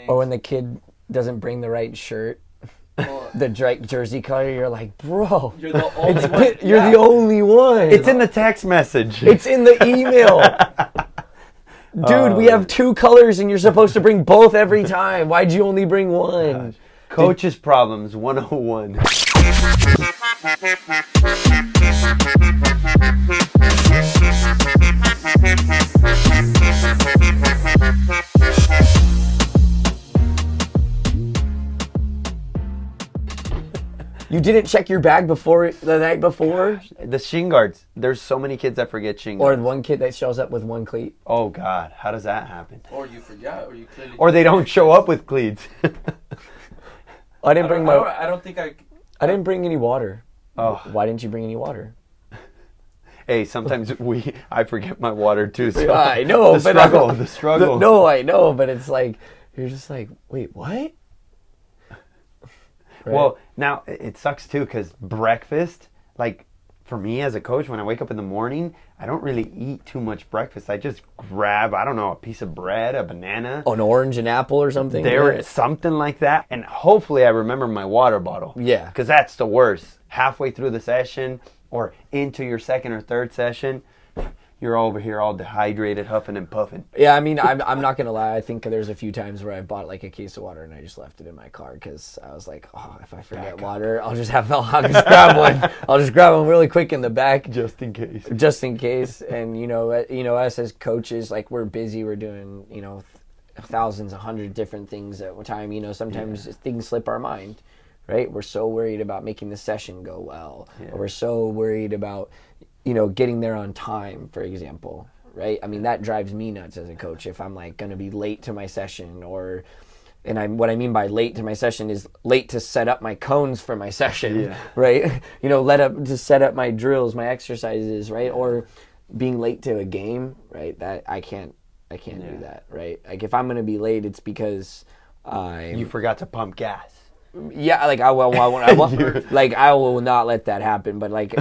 Or when the kid doesn't bring the right shirt, Well, the jersey color, you're like, bro, you're the only one. you're the only one. It's in the text message. It's in the email. Dude, we have 2 colors and you're supposed to bring both every time. Why'd you only bring one? Coach's Problems 101. You didn't check your bag before the night before? The shin guards. There's so many kids that forget shin Or guards. one kid that shows up with one cleat? Oh, God. How does that happen? Or you forgot, or you clearly. Or they don't show up with cleats. I didn't bring I don't think I. I didn't bring any water. Oh. Why didn't you bring any water? Hey, sometimes I forget my water too. So I know, the struggle. No, I know, but it's like you're just like, wait, what? Right? Well, now it sucks too because breakfast, like for me as a coach, when I wake up in the morning, I don't really eat too much breakfast. I just grab, I don't know, a piece of bread, a banana, An orange and apple or something. there is something like that, and hopefully I remember my water bottle. Yeah. Because that's the worst. Halfway through the session or into your second or third session, you're over here all dehydrated, huffing and puffing. Yeah, I mean, I'm not gonna lie. I think there's a few times where I bought like a case of water and I just left it in my car because I was like, oh, if I forget water, I'll just grab one. I'll just grab one really quick in the back, Just in case. just in case. And you know, us as coaches, like we're busy. We're doing thousands, 100 different things at a time. You know, sometimes things slip our mind. Right? We're so worried about making the session go well. Yeah. Or we're so worried about, getting there on time, for example. Right? I mean, that drives me nuts as a coach if I'm like going to be late to my session what I mean by late to my session is late to set up my cones for my session, Yeah. right? To set up my drills, my exercises, right? Or being late to a game, right? That I can't do that, right? Like if I'm going to be late, it's because You forgot to pump gas. yeah, like I will not let that happen. But like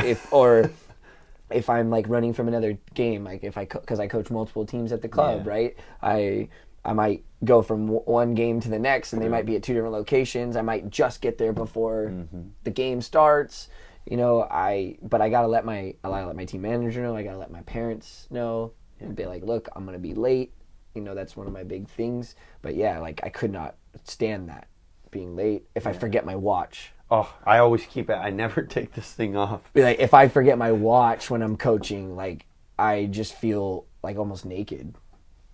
if I'm like running from another game, like because I coach multiple teams at the club, right? I might go from one game to the next, and they might be at 2 different locations. I might just get there before the game starts. But I gotta let my team manager know. I gotta let my parents know and be like, look, I'm gonna be late. That's one of my big things. But yeah, like I could not stand that. Being late if I forget my watch. Oh, I always keep it. I never take this thing off. Like if I forget my watch when I'm coaching, like I just feel like almost naked,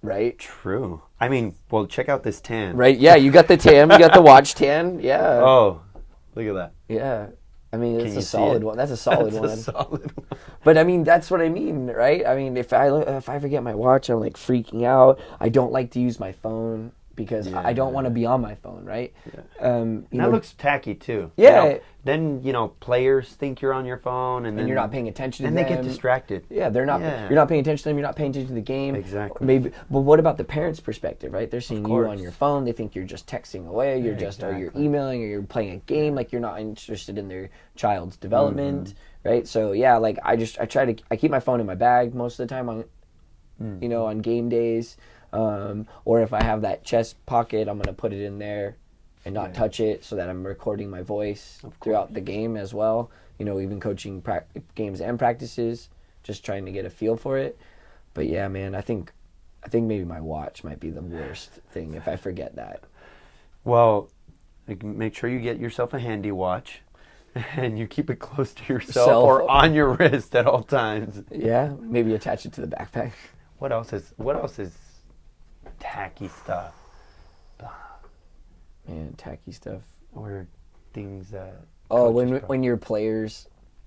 right? True. I mean, well, check out this tan. Right? Yeah, you got the tan, you got the watch tan. Yeah. Oh, look at that. Yeah. I mean, Can it's you a see solid it? one. That's a solid That's one. a solid one. But I mean, that's what I mean, right? I mean, if I forget my watch, I'm like freaking out. I don't like to use my phone because I don't want to be on my phone, right? Yeah. That looks tacky too. Yeah. Then players think you're on your phone, and then you're not paying attention to and them. they get distracted. Yeah, they're not. Yeah. You're not paying attention to them. You're not paying attention to the game. Exactly. Maybe, but what about the parents' perspective, right? They're seeing you course. on your phone. They think you're just texting away. You're or you're emailing, or you're playing a game. Like you're not interested in their child's development, right? So yeah, like I keep my phone in my bag most of the time on game days, or if I have that chest pocket, I'm gonna put it in there and not touch it so that I'm recording my voice throughout the game as well. Even coaching games and practices, just trying to get a feel for it. But yeah, man, I think maybe my watch might be the worst thing if I forget that. Well, make sure you get yourself a handy watch, and you keep it close to yourself or on your wrist at all times. Yeah, maybe attach it to the backpack. What else is tacky stuff? Man, tacky stuff. Or things that when your players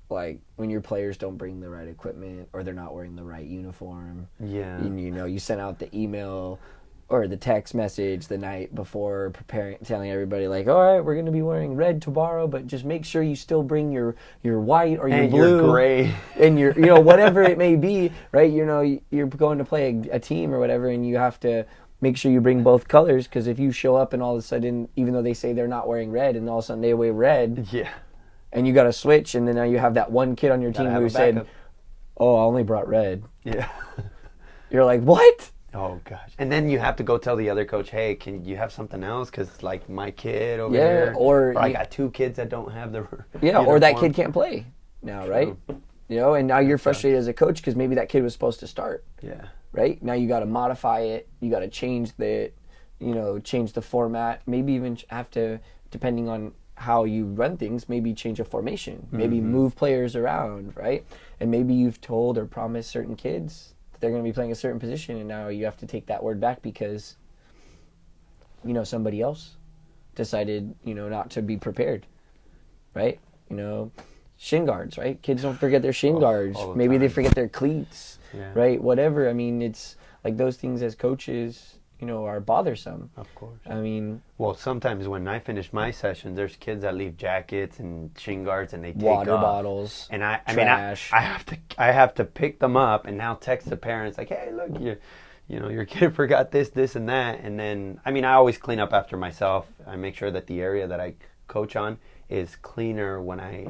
don't bring the right equipment or they're not wearing the right uniform. Yeah. And you sent out the email or the text message the night before telling everybody like, all right, we're going to be wearing red tomorrow, but just make sure you still bring your white or your blue, your gray, and your whatever it may be, right? You're going to play a team or whatever, and you have to make sure you bring both colors, because if you show up and all of a sudden, even though they say they're not wearing red, and all of a sudden they wear red, and you got to switch, and then now you have that one kid on your team who said, "Oh, I only brought red." Yeah. You're like, what? Oh gosh! And then you have to go tell the other coach, "Hey, can you have something else? Because like my kid over Yeah, here, or I you- got 2 kids that don't have the Yeah, or that uniform." kid can't play now, right? You know, and now you're frustrated as a coach because maybe that kid was supposed to start, Yeah. right? Now you got to modify it. You got to change change the format. Maybe even have to, depending on how you run things, maybe change a formation. Maybe move players around, right? And maybe you've told or promised certain kids that they're going to be playing a certain position, and now you have to take that word back because, somebody else decided, not to be prepared, right? Shin guards, right? Kids don't forget their shin guards. all the Maybe they time. forget their cleats, Yeah. right? Whatever. I mean, it's like those things as coaches, are bothersome. Of course. I mean, Well, sometimes when I finish my sessions, there's kids that leave jackets and shin guards and they take water off. bottles, And I trash. I have to pick them up and now text the parents like, hey, look, your kid forgot this, and that. And then, I always clean up after myself. I make sure that the area that I coach on is cleaner when I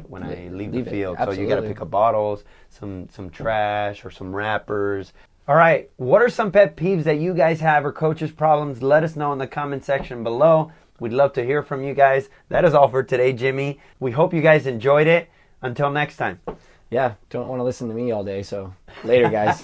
leave the leave it. field. So you got to Absolutely. pick up bottles, some trash or some wrappers. All right, what are some pet peeves that you guys have or coaches' problems? Let us know in the comment section below. We'd love to hear from you guys. That is all for today, Jimmy. We hope you guys enjoyed it. Until next time. Yeah, don't want to listen to me all day, so later, guys.